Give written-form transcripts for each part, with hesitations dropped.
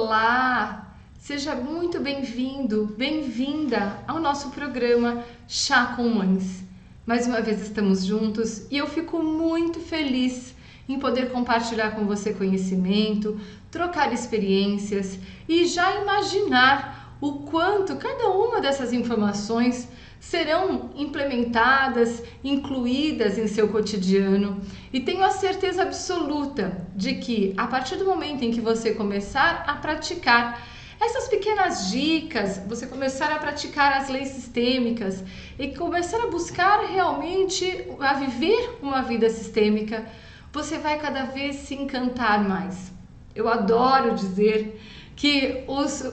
Olá! Seja muito bem-vindo, bem-vinda ao nosso programa Chá com Mães. Mais uma vez estamos juntos e eu fico muito feliz em poder compartilhar com você conhecimento, trocar experiências e já imaginar o quanto cada uma dessas informações serão implementadas, incluídas em seu cotidiano, e tenho a certeza absoluta de que a partir do momento em que você começar a praticar essas pequenas dicas, você começar a praticar as leis sistêmicas e começar a buscar realmente a viver uma vida sistêmica, você vai cada vez se encantar mais. Eu adoro dizer que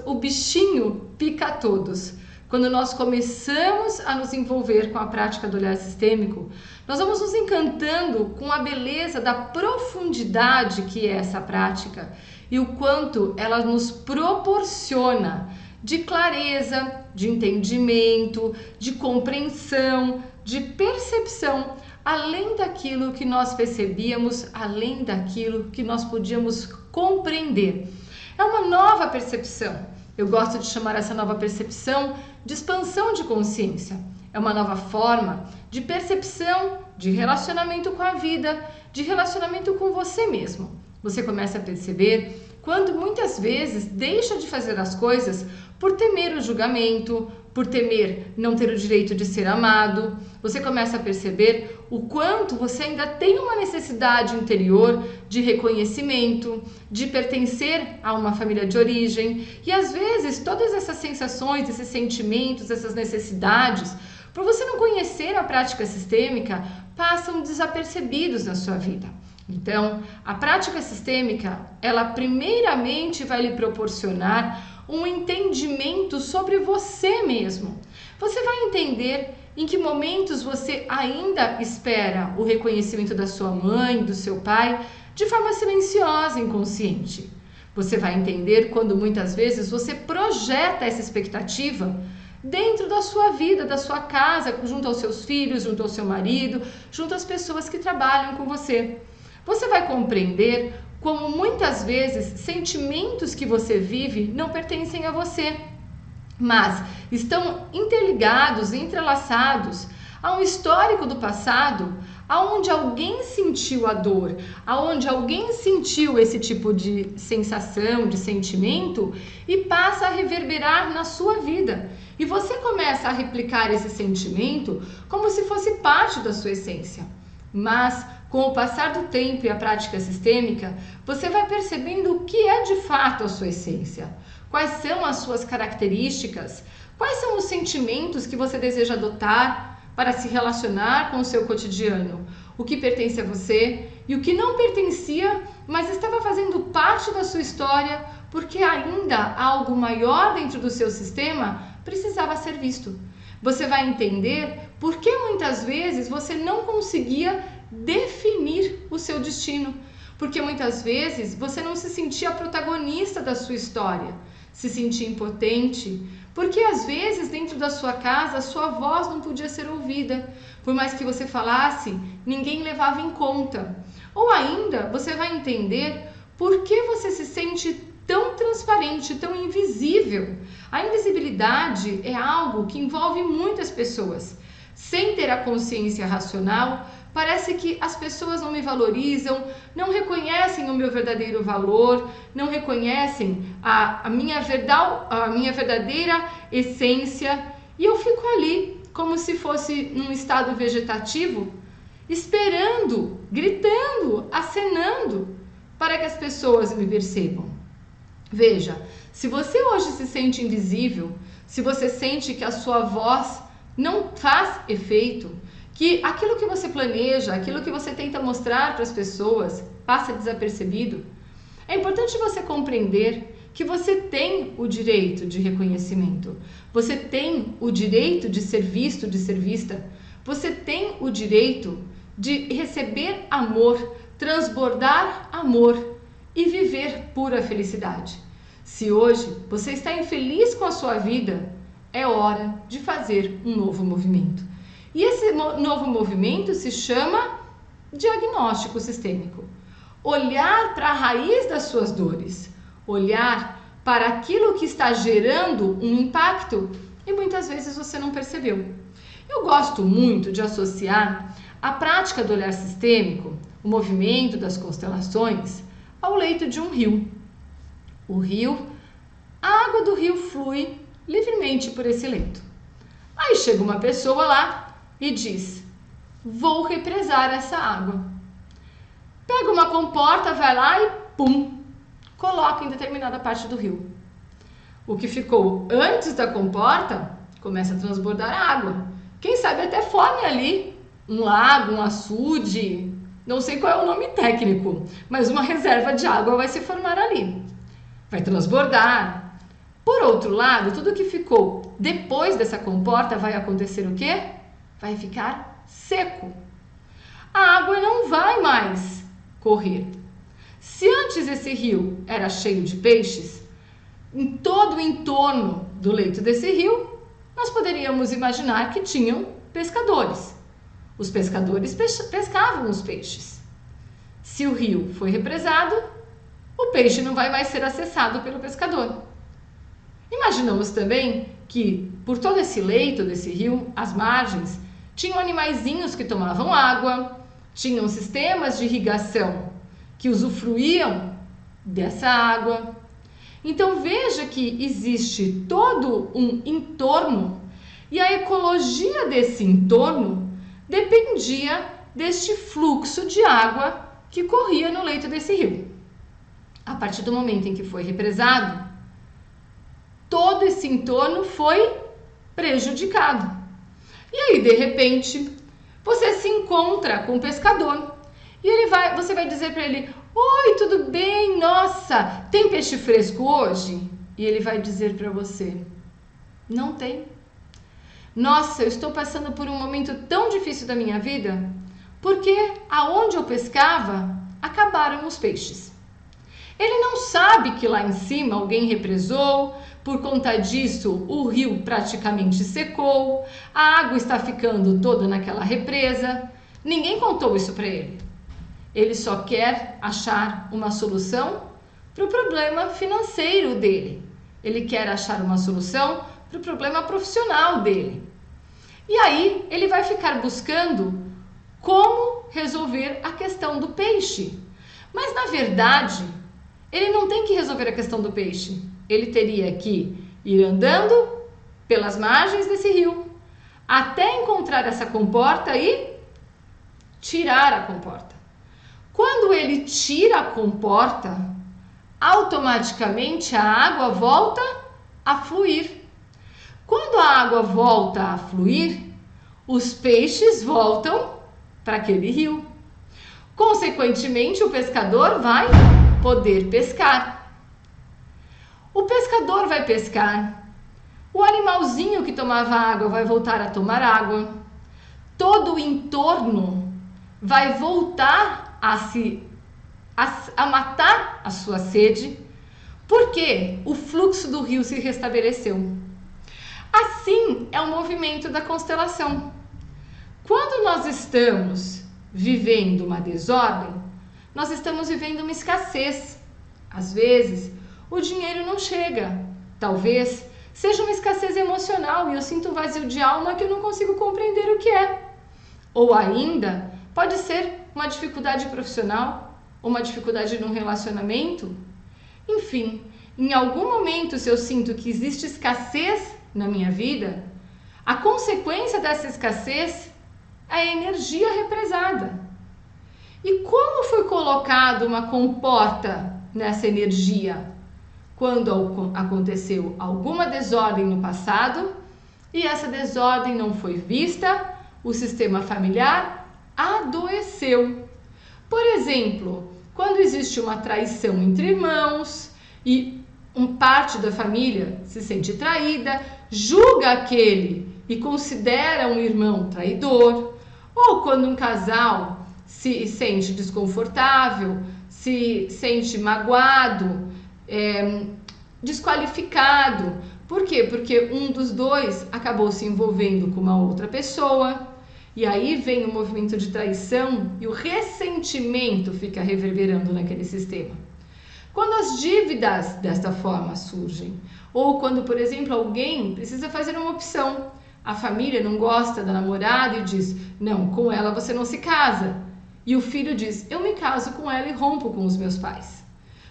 o bichinho pica a todos. Quando nós começamos a nos envolver com a prática do olhar sistêmico, nós vamos nos encantando com a beleza da profundidade que é essa prática e o quanto ela nos proporciona de clareza, de entendimento, de compreensão, de percepção, além daquilo que nós percebíamos, além daquilo que nós podíamos compreender. É uma nova percepção. Eu gosto de chamar essa nova percepção de expansão de consciência. É uma nova forma de percepção, de relacionamento com a vida, de relacionamento com você mesmo. Você começa a perceber quando muitas vezes deixa de fazer as coisas por temer o julgamento, por temer não ter o direito de ser amado. Você começa a perceber o quanto você ainda tem uma necessidade interior de reconhecimento, de pertencer a uma família de origem. E às vezes todas essas sensações, esses sentimentos, essas necessidades, por você não conhecer a prática sistêmica, passam desapercebidos na sua vida. Então, a prática sistêmica, ela primeiramente vai lhe proporcionar um entendimento sobre você mesmo. Você vai entender em que momentos você ainda espera o reconhecimento da sua mãe, do seu pai, de forma silenciosa, inconsciente. Você vai entender quando muitas vezes você projeta essa expectativa dentro da sua vida, da sua casa, junto aos seus filhos, junto ao seu marido, junto às pessoas que trabalham com você. Você vai compreender como muitas vezes sentimentos que você vive não pertencem a você, mas estão interligados, entrelaçados a um histórico do passado, aonde alguém sentiu a dor, aonde alguém sentiu esse tipo de sensação, de sentimento e passa a reverberar na sua vida. E você começa a replicar esse sentimento como se fosse parte da sua essência. Mas com o passar do tempo e a prática sistêmica, você vai percebendo o que é de fato a sua essência. Quais são as suas características? Quais são os sentimentos que você deseja adotar para se relacionar com o seu cotidiano? O que pertence a você e o que não pertencia, mas estava fazendo parte da sua história porque ainda algo maior dentro do seu sistema precisava ser visto. Você vai entender por que muitas vezes você não conseguia definir o seu destino, porque muitas vezes você não se sentia protagonista da sua história, se sentia impotente, porque às vezes dentro da sua casa a sua voz não podia ser ouvida, por mais que você falasse, ninguém levava em conta. Ou ainda você vai entender por que você se sente tão transparente, tão invisível. A invisibilidade é algo que envolve muitas pessoas. Sem ter a consciência racional, parece que as pessoas não me valorizam, não reconhecem o meu verdadeiro valor, não reconhecem a minha verdadeira essência, e eu fico ali como se fosse num estado vegetativo, esperando, gritando, acenando para que as pessoas me percebam. Veja, se você hoje se sente invisível, se você sente que a sua voz não faz efeito, que aquilo que você planeja, aquilo que você tenta mostrar para as pessoas passa desapercebido, é importante você compreender que você tem o direito de reconhecimento, você tem o direito de ser visto, de ser vista, você tem o direito de receber amor, transbordar amor e viver pura felicidade. Se hoje você está infeliz com a sua vida, é hora de fazer um novo movimento. E esse novo movimento se chama diagnóstico sistêmico. Olhar para a raiz das suas dores, olhar para aquilo que está gerando um impacto e muitas vezes você não percebeu. Eu gosto muito de associar a prática do olhar sistêmico, o movimento das constelações, ao leito de um rio. A água do rio flui livremente por esse leito. Aí chega uma pessoa lá e diz: vou represar essa água. Pega uma comporta, vai lá e pum, coloca em determinada parte do rio. O que ficou antes da comporta começa a transbordar a água. Quem sabe até forme ali um lago, um açude, não sei qual é o nome técnico, mas uma reserva de água vai se formar ali. Vai transbordar. Por outro lado, tudo que ficou depois dessa comporta vai acontecer o quê? Vai ficar seco. A água não vai mais correr. Se antes esse rio era cheio de peixes, em todo o entorno do leito desse rio, nós poderíamos imaginar que tinham pescadores. Os pescadores pescavam os peixes. Se o rio foi represado, o peixe não vai mais ser acessado pelo pescador. Imaginamos também que por todo esse leito desse rio, as margens, tinham animaizinhos que tomavam água, tinham sistemas de irrigação que usufruíam dessa água. Então veja que existe todo um entorno e a ecologia desse entorno dependia deste fluxo de água que corria no leito desse rio. A partir do momento em que foi represado, todo esse entorno foi prejudicado. E aí, de repente, você se encontra com o pescador e você vai dizer para ele: oi, tudo bem? Nossa, tem peixe fresco hoje? E ele vai dizer para você: não tem. Nossa, eu estou passando por um momento tão difícil da minha vida, porque aonde eu pescava, acabaram os peixes. Ele não sabe que lá em cima alguém represou, por conta disso o rio praticamente secou, a água está ficando toda naquela represa. Ninguém contou isso para ele. Ele só quer achar uma solução para o problema financeiro dele. Ele quer achar uma solução para o problema profissional dele. E aí ele vai ficar buscando como resolver a questão do peixe. Mas na verdade, ele não tem que resolver a questão do peixe. Ele teria que ir andando pelas margens desse rio até encontrar essa comporta e tirar a comporta. Quando ele tira a comporta, automaticamente a água volta a fluir. Quando a água volta a fluir, os peixes voltam para aquele rio. Consequentemente, o pescador vai poder pescar. O pescador vai pescar. O animalzinho que tomava água vai voltar a tomar água. Todo o entorno vai voltar a matar a sua sede, porque o fluxo do rio se restabeleceu. Assim é o movimento da constelação. Quando nós estamos vivendo uma desordem, nós estamos vivendo uma escassez. Às vezes, o dinheiro não chega. Talvez seja uma escassez emocional e eu sinto um vazio de alma que eu não consigo compreender o que é. Ou ainda, pode ser uma dificuldade profissional, ou uma dificuldade num relacionamento. Enfim, em algum momento, se eu sinto que existe escassez na minha vida, a consequência dessa escassez é a energia represada. E como foi colocado uma comporta nessa energia? Quando aconteceu alguma desordem no passado e essa desordem não foi vista, o sistema familiar adoeceu. Por exemplo, quando existe uma traição entre irmãos e parte da família se sente traída, julga aquele e considera um irmão traidor, ou quando um casal se sente desconfortável, se sente magoado, desqualificado. Por quê? Porque um dos dois acabou se envolvendo com uma outra pessoa, e aí vem o movimento de traição e o ressentimento fica reverberando naquele sistema. Quando as dívidas desta forma surgem, ou quando, por exemplo, alguém precisa fazer uma opção, a família não gosta da namorada e diz, não, com ela você não se casa. E o filho diz, eu me caso com ela e rompo com os meus pais.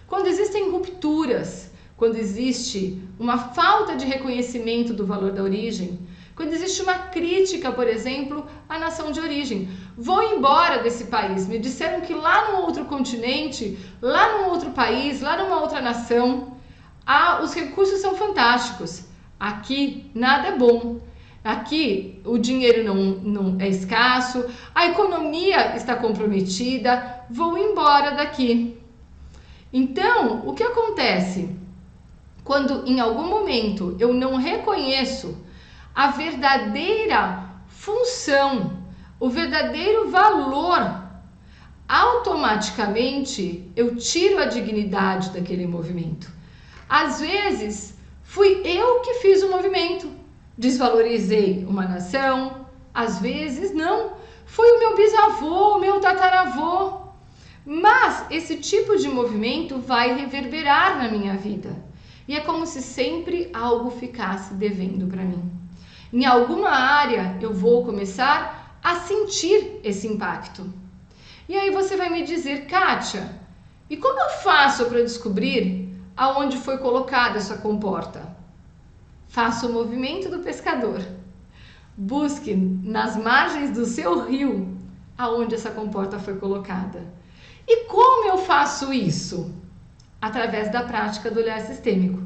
Quando existem rupturas, quando existe uma falta de reconhecimento do valor da origem, quando existe uma crítica, por exemplo, à nação de origem. Vou embora desse país. Me disseram que lá no outro continente, lá num outro país, lá numa outra nação, os recursos são fantásticos. Aqui nada é bom. Aqui o dinheiro não é escasso, a economia está comprometida, vou embora daqui. Então, o que acontece? Quando em algum momento eu não reconheço a verdadeira função, o verdadeiro valor, automaticamente eu tiro a dignidade daquele movimento. Às vezes, fui eu que fiz o movimento, desvalorizei uma nação, às vezes não, foi o meu bisavô, o meu tataravô. Mas esse tipo de movimento vai reverberar na minha vida. E é como se sempre algo ficasse devendo para mim. Em alguma área eu vou começar a sentir esse impacto. E aí você vai me dizer, Kátia, e como eu faço para descobrir aonde foi colocada essa comporta? Faça o movimento do pescador. Busque nas margens do seu rio aonde essa comporta foi colocada. E como eu faço isso? Através da prática do olhar sistêmico.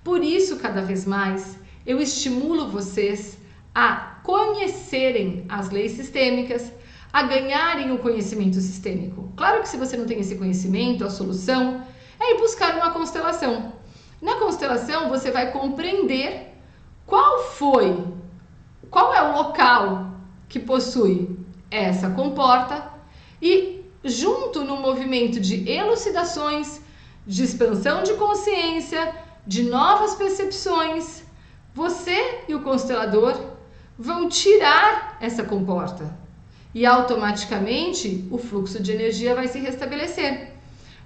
Por isso, cada vez mais, eu estimulo vocês a conhecerem as leis sistêmicas, a ganharem o conhecimento sistêmico. Claro que se você não tem esse conhecimento, a solução é ir buscar uma constelação. Na constelação, você vai compreender qual é o local que possui essa comporta e, junto no movimento de elucidações, de expansão de consciência, de novas percepções, você e o constelador vão tirar essa comporta e automaticamente o fluxo de energia vai se restabelecer.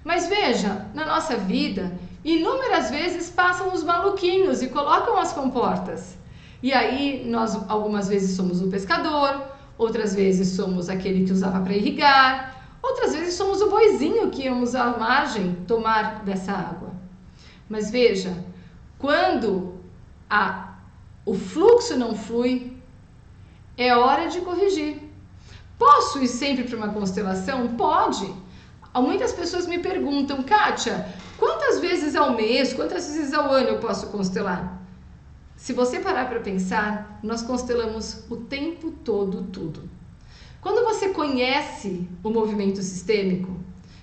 Mas veja, na nossa vida, inúmeras vezes passam os maluquinhos e colocam as comportas. E aí nós algumas vezes somos o pescador, outras vezes somos aquele que usava para irrigar, outras vezes somos o boizinho que íamos à margem tomar dessa água. Mas veja, quando o fluxo não flui, é hora de corrigir. Posso ir sempre para uma constelação? Pode. Muitas pessoas me perguntam, Kátia, quantas vezes ao mês, quantas vezes ao ano eu posso constelar? Se você parar para pensar, nós constelamos o tempo todo tudo. Quando você conhece o movimento sistêmico,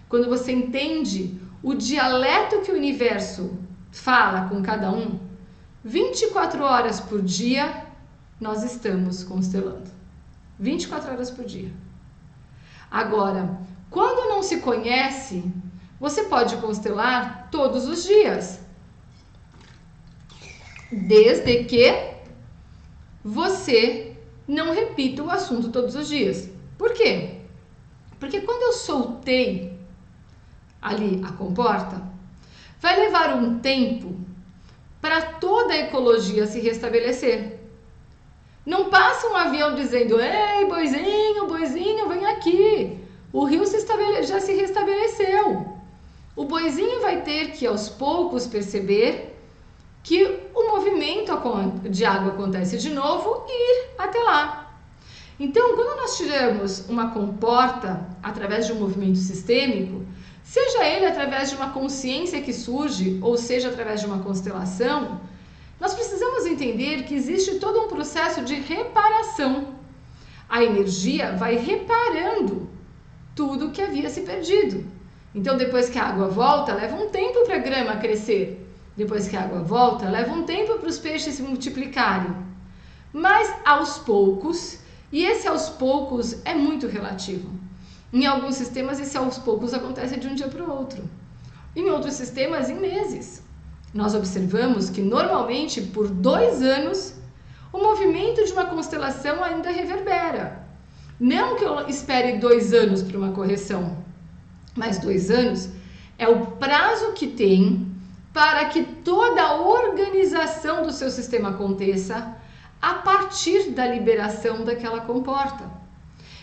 quando você entende o dialeto que o universo fala com cada um, 24 horas por dia nós estamos constelando. 24 horas por dia. Agora, quando não se conhece, você pode constelar todos os dias. Desde que você não repita o assunto todos os dias. Por quê? Porque quando eu soltei ali a comporta, vai levar um tempo para toda a ecologia se restabelecer. Não passa um avião dizendo, ei, boizinho, boizinho, vem aqui. O rio já se restabeleceu. O boizinho vai ter que, aos poucos, perceber que o movimento de água acontece de novo e ir até lá. Então, quando nós tiramos uma comporta através de um movimento sistêmico, seja ele através de uma consciência que surge, ou seja através de uma constelação, nós precisamos entender que existe todo um processo de reparação. A energia vai reparando tudo que havia se perdido. Então, depois que a água volta, leva um tempo para a grama crescer. Depois que a água volta, leva um tempo para os peixes se multiplicarem. Mas aos poucos, e esse aos poucos é muito relativo. Em alguns sistemas, esse aos poucos acontece de um dia para o outro. Em outros sistemas, em meses. Nós observamos que normalmente por 2 anos o movimento de uma constelação ainda reverbera. Não que eu espere 2 anos para uma correção, mas 2 anos é o prazo que tem para que toda a organização do seu sistema aconteça a partir da liberação daquela comporta.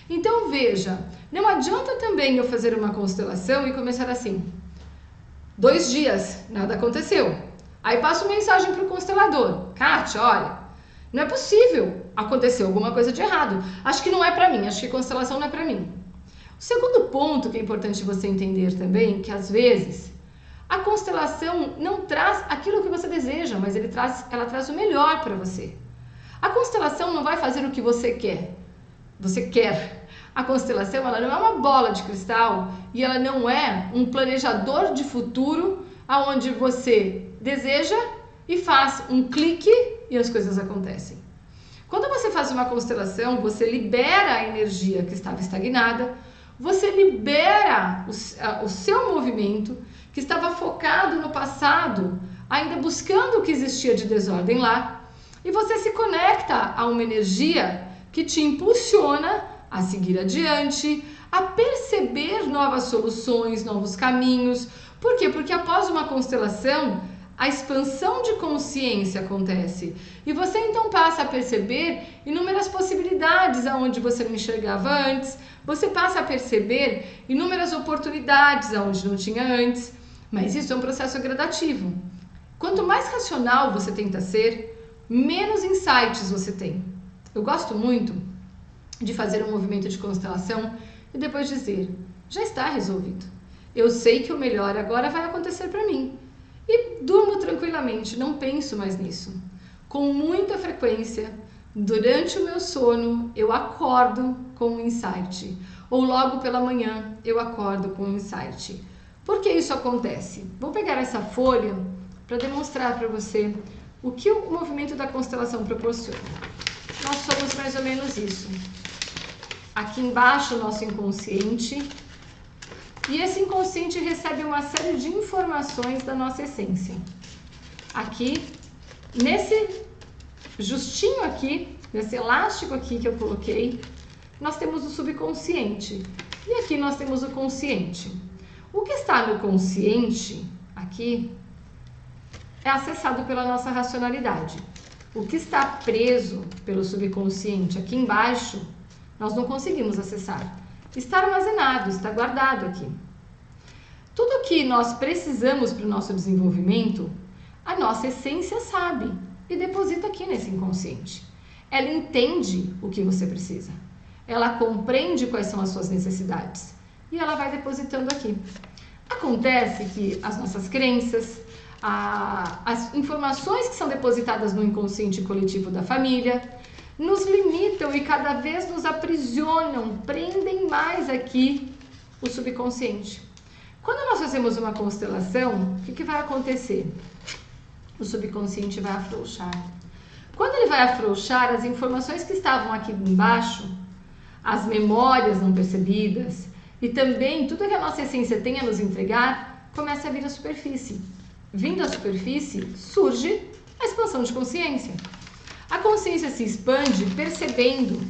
Então veja, não adianta também eu fazer uma constelação e começar assim, 2 dias, nada aconteceu. Aí passo mensagem para o constelador, Kátia, olha, não é possível, aconteceu alguma coisa de errado, acho que não é para mim, acho que constelação não é para mim. O segundo ponto que é importante você entender também, que às vezes a constelação não traz aquilo que você deseja, mas ela traz o melhor para você. A constelação não vai fazer o que você quer. Você quer. A constelação ela não é uma bola de cristal e ela não é um planejador de futuro aonde você deseja e faz um clique e as coisas acontecem. Quando você faz uma constelação, você libera a energia que estava estagnada, você libera o seu movimento que estava focado no passado, ainda buscando o que existia de desordem lá, e você se conecta a uma energia que te impulsiona a seguir adiante, a perceber novas soluções, novos caminhos. Por quê? Porque após uma constelação, a expansão de consciência acontece e você então passa a perceber inúmeras possibilidades aonde você não enxergava antes, você passa a perceber inúmeras oportunidades aonde não tinha antes, mas isso é um processo gradativo. Quanto mais racional você tenta ser, menos insights você tem. Eu gosto muito de fazer um movimento de constelação e depois dizer, já está resolvido. Eu sei que o melhor agora vai acontecer para mim. E durmo tranquilamente, não penso mais nisso. Com muita frequência, durante o meu sono, eu acordo com um insight. Ou logo pela manhã, eu acordo com um insight. Por que isso acontece? Vou pegar essa folha para demonstrar para você o que o movimento da constelação proporciona. Nós somos mais ou menos isso. Aqui embaixo, o nosso inconsciente. E esse inconsciente recebe uma série de informações da nossa essência. Aqui, nesse justinho aqui, nesse elástico aqui que eu coloquei, nós temos o subconsciente. E aqui nós temos o consciente. O que está no consciente, aqui, é acessado pela nossa racionalidade. O que está preso pelo subconsciente, aqui embaixo, nós não conseguimos acessar. Está armazenado, está guardado aqui. Tudo que nós precisamos para o nosso desenvolvimento, a nossa essência sabe e deposita aqui nesse inconsciente. Ela entende o que você precisa. Ela compreende quais são as suas necessidades e ela vai depositando aqui. Acontece que as nossas crenças, as informações que são depositadas no inconsciente coletivo da família, nos limitam e cada vez nos aprisionam, prendem mais aqui o subconsciente. Quando nós fazemos uma constelação, o que vai acontecer? O subconsciente vai afrouxar. Quando ele vai afrouxar, as informações que estavam aqui embaixo, as memórias não percebidas e também tudo que a nossa essência tem a nos entregar, começa a vir à superfície. Vindo à superfície, surge a expansão de consciência. A consciência se expande percebendo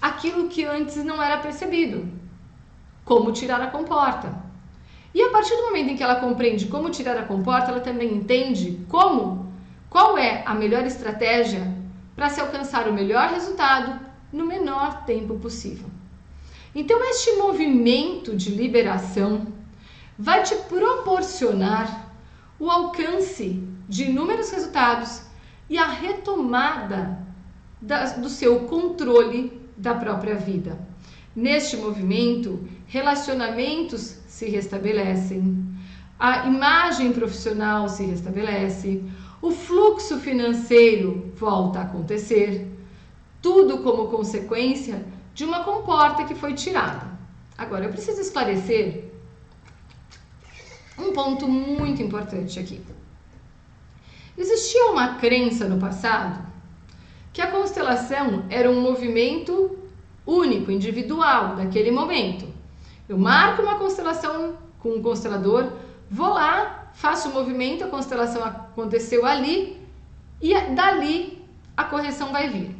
aquilo que antes não era percebido, como tirar a comporta. E a partir do momento em que ela compreende como tirar a comporta, ela também entende qual é a melhor estratégia para se alcançar o melhor resultado no menor tempo possível. Então, este movimento de liberação vai te proporcionar o alcance de inúmeros resultados e a retomada do seu controle da própria vida. Neste movimento, relacionamentos se restabelecem, a imagem profissional se restabelece, o fluxo financeiro volta a acontecer, tudo como consequência de uma comporta que foi tirada. Agora, eu preciso esclarecer um ponto muito importante aqui. Existia uma crença no passado que a constelação era um movimento único, individual, daquele momento. Eu marco uma constelação com um constelador, vou lá, faço o movimento, a constelação aconteceu ali e dali a correção vai vir.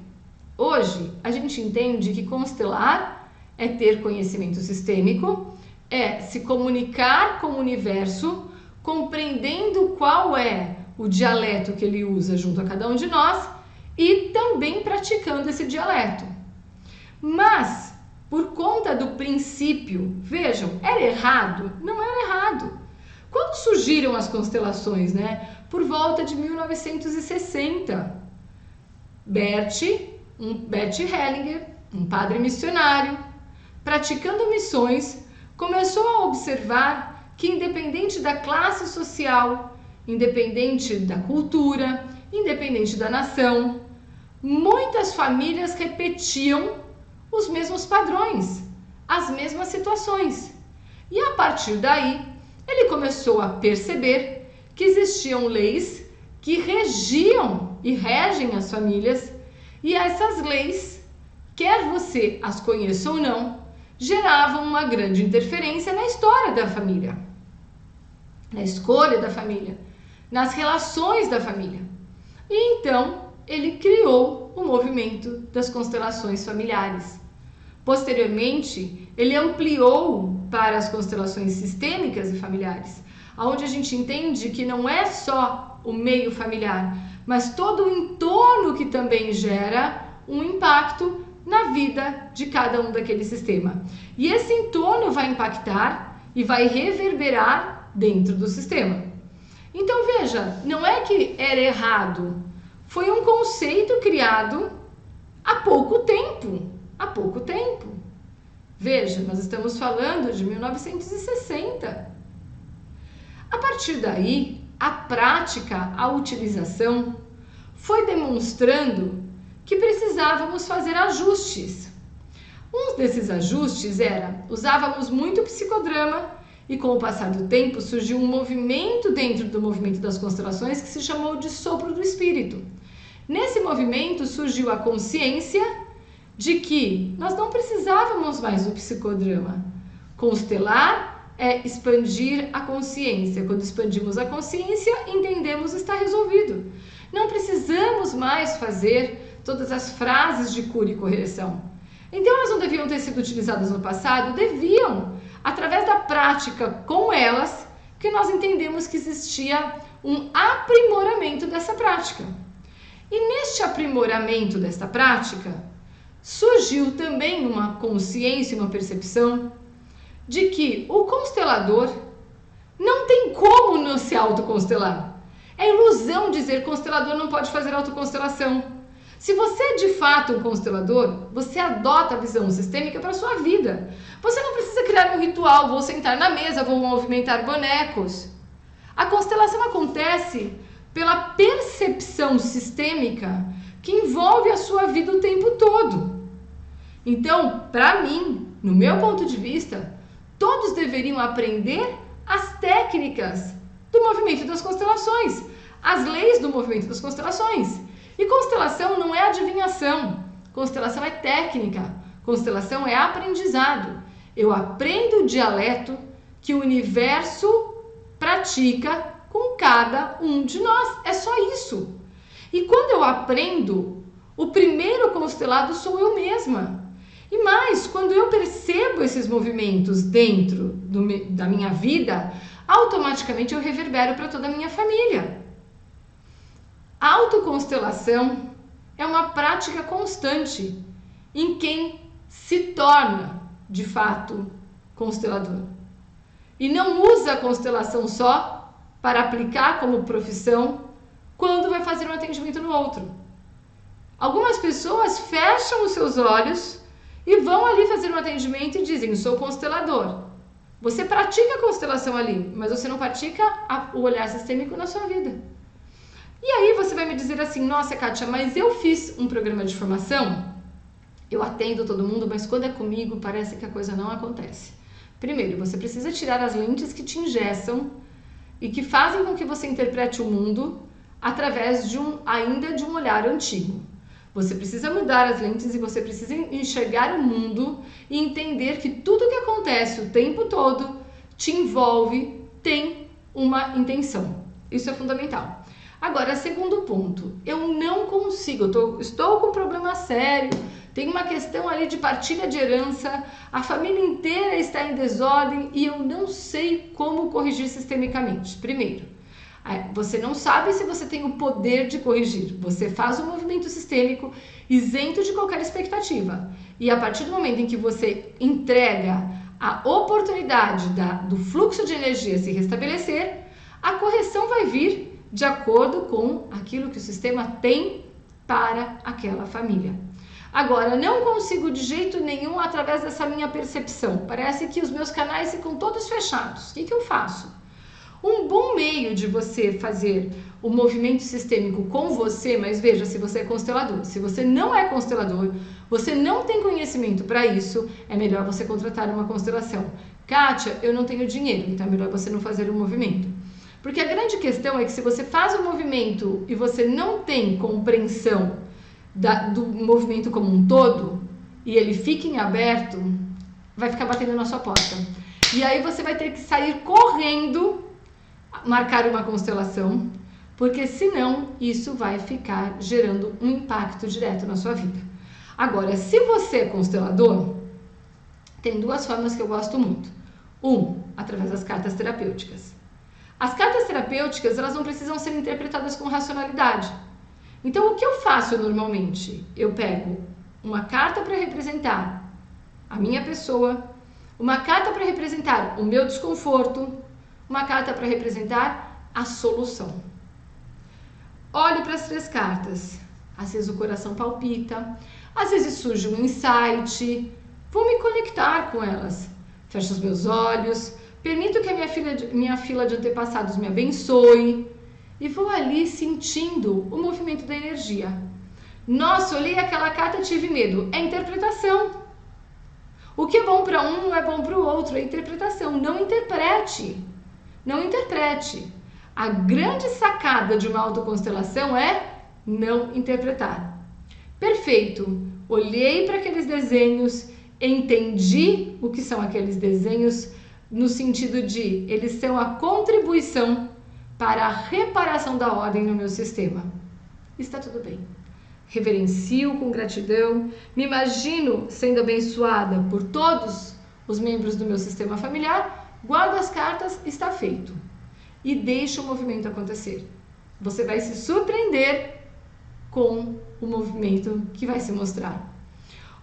Hoje, a gente entende que constelar é ter conhecimento sistêmico, é se comunicar com o universo, compreendendo qual é o dialeto que ele usa junto a cada um de nós e também praticando esse dialeto. Mas, por conta do princípio, vejam, era errado? Não era errado. Quando surgiram as constelações, né? Por volta de 1960, Bert Hellinger, um padre missionário, praticando missões, começou a observar que, independente da classe social, independente da cultura, independente da nação, muitas famílias repetiam os mesmos padrões, as mesmas situações. E a partir daí, ele começou a perceber que existiam leis que regiam e regem as famílias, e essas leis, quer você as conheça ou não, geravam uma grande interferência na história da família, na escolha da família, nas relações da família. E então ele criou o movimento das constelações familiares. Posteriormente, ele ampliou para as constelações sistêmicas e familiares, onde a gente entende que não é só o meio familiar, mas todo o entorno que também gera um impacto na vida de cada um daquele sistema. E esse entorno vai impactar e vai reverberar dentro do sistema. Então veja, não é que era errado, foi um conceito criado há pouco tempo. Há pouco tempo. Veja, nós estamos falando de 1960. A partir daí, a prática, a utilização, foi demonstrando que precisávamos fazer ajustes. Um desses ajustes era, usávamos muito psicodrama e com o passar do tempo surgiu um movimento dentro do movimento das constelações que se chamou de sopro do espírito. Nesse movimento surgiu a consciência de que nós não precisávamos mais do psicodrama. Constelar é expandir a consciência. Quando expandimos a consciência, entendemos está resolvido. Não precisamos mais fazer todas as frases de cura e correção. Então elas não deviam ter sido utilizadas no passado? Deviam. Através da prática com elas, que nós entendemos que existia um aprimoramento dessa prática. E neste aprimoramento desta prática, surgiu também uma consciência, uma percepção de que o constelador não tem como não se autoconstelar. É ilusão dizer que o constelador não pode fazer autoconstelação. Se você é de fato um constelador, você adota a visão sistêmica para a sua vida. Você não precisa criar um ritual, vou sentar na mesa, vou movimentar bonecos. A constelação acontece pela percepção sistêmica que envolve a sua vida o tempo todo. Então, para mim, no meu ponto de vista, todos deveriam aprender as técnicas do movimento das constelações, as leis do movimento das constelações. E constelação não é adivinhação, constelação é técnica, constelação é aprendizado. Eu aprendo o dialeto que o universo pratica com cada um de nós, é só isso. E quando eu aprendo, o primeiro constelado sou eu mesma. E mais, quando eu percebo esses movimentos dentro da minha vida, automaticamente eu reverbero para toda a minha família. A autoconstelação é uma prática constante em quem se torna, de fato, constelador. E não usa a constelação só para aplicar como profissão quando vai fazer um atendimento no outro. Algumas pessoas fecham os seus olhos e vão ali fazer um atendimento e dizem, sou constelador. Você pratica a constelação ali, mas você não pratica o olhar sistêmico na sua vida. E aí você vai me dizer assim, nossa, Kátia, mas eu fiz um programa de formação, eu atendo todo mundo, mas quando é comigo parece que a coisa não acontece. Primeiro, você precisa tirar as lentes que te engessam e que fazem com que você interprete o mundo através ainda de um olhar antigo. Você precisa mudar as lentes e você precisa enxergar o mundo e entender que tudo que acontece o tempo todo te envolve, tem uma intenção. Isso é fundamental. Agora, segundo ponto, eu não consigo, estou com um problema sério, tem uma questão ali de partilha de herança, a família inteira está em desordem e eu não sei como corrigir sistemicamente. Primeiro, você não sabe se você tem o poder de corrigir. Você faz um movimento sistêmico isento de qualquer expectativa. E a partir do momento em que você entrega a oportunidade do fluxo de energia se restabelecer, a correção vai vir de acordo com aquilo que o sistema tem para aquela família. Agora, não consigo de jeito nenhum através dessa minha percepção. Parece que os meus canais ficam todos fechados. O que eu faço? Um bom meio de você fazer o movimento sistêmico com você, mas veja, se você é constelador. Se você não é constelador, você não tem conhecimento para isso, é melhor você contratar uma constelação. Kátia, eu não tenho dinheiro, então é melhor você não fazer o movimento. Porque a grande questão é que se você faz o movimento e você não tem compreensão do movimento como um todo, e ele fica em aberto, vai ficar batendo na sua porta. E aí você vai ter que sair correndo, marcar uma constelação, porque senão isso vai ficar gerando um impacto direto na sua vida. Agora, se você é constelador, tem duas formas que eu gosto muito. Através das cartas terapêuticas. As cartas terapêuticas, elas não precisam ser interpretadas com racionalidade. Então, o que eu faço normalmente? Eu pego uma carta para representar a minha pessoa, uma carta para representar o meu desconforto, uma carta para representar a solução. Olho para as 3 cartas. Às vezes o coração palpita, às vezes surge um insight. Vou me conectar com elas. Fecho os meus olhos, permito que a minha fila de antepassados me abençoe e vou ali sentindo o movimento da energia. Nossa, olhei aquela carta e tive medo. É interpretação. O que é bom para um não é bom para o outro, é interpretação. Não interprete. Não interprete. A grande sacada de uma autoconstelação é não interpretar. Perfeito. Olhei para aqueles desenhos, entendi o que são aqueles desenhos, no sentido de eles são a contribuição para a reparação da ordem no meu sistema. Está tudo bem. Reverencio com gratidão, me imagino sendo abençoada por todos os membros do meu sistema familiar, guardo as cartas, está feito. E deixo o movimento acontecer. Você vai se surpreender com o movimento que vai se mostrar.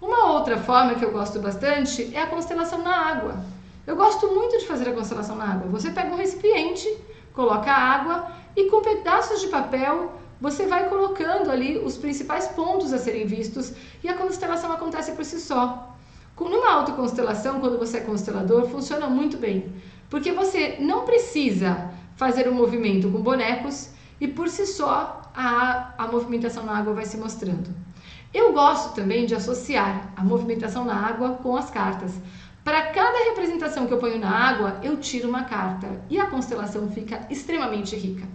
Uma outra forma que eu gosto bastante é a constelação na água. Eu gosto muito de fazer a constelação na água. Você pega um recipiente, coloca água e com pedaços de papel você vai colocando ali os principais pontos a serem vistos e a constelação acontece por si só. Numa autoconstelação, quando você é constelador, funciona muito bem, porque você não precisa fazer um movimento com bonecos e por si só a movimentação na água vai se mostrando. Eu gosto também de associar a movimentação na água com as cartas. Para cada representação que eu ponho na água, eu tiro uma carta e a constelação fica extremamente rica.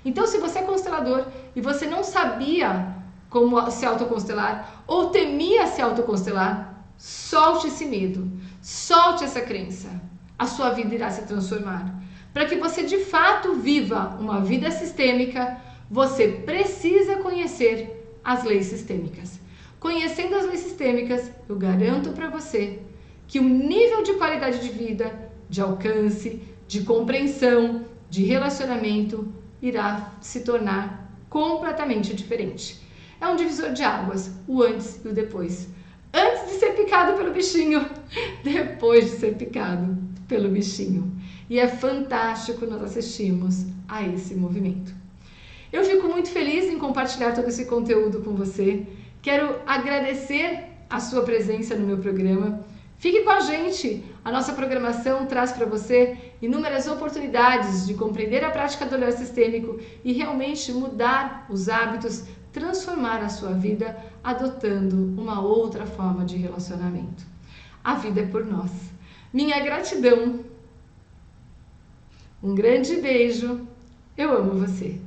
Então, se você é constelador e você não sabia como se autoconstelar ou temia se autoconstelar, solte esse medo, solte essa crença. A sua vida irá se transformar. Para que você de fato viva uma vida sistêmica, você precisa conhecer as leis sistêmicas. Conhecendo as leis sistêmicas, eu garanto para você que o nível de qualidade de vida, de alcance, de compreensão, de relacionamento irá se tornar completamente diferente. É um divisor de águas, o antes e o depois. Antes de ser picado pelo bichinho, depois de ser picado pelo bichinho. E é fantástico nós assistirmos a esse movimento. Eu fico muito feliz em compartilhar todo esse conteúdo com você. Quero agradecer a sua presença no meu programa. Fique com a gente, a nossa programação traz para você inúmeras oportunidades de compreender a prática do olhar sistêmico e realmente mudar os hábitos, transformar a sua vida adotando uma outra forma de relacionamento. A vida é por nós. Minha gratidão. Um grande beijo. Eu amo você.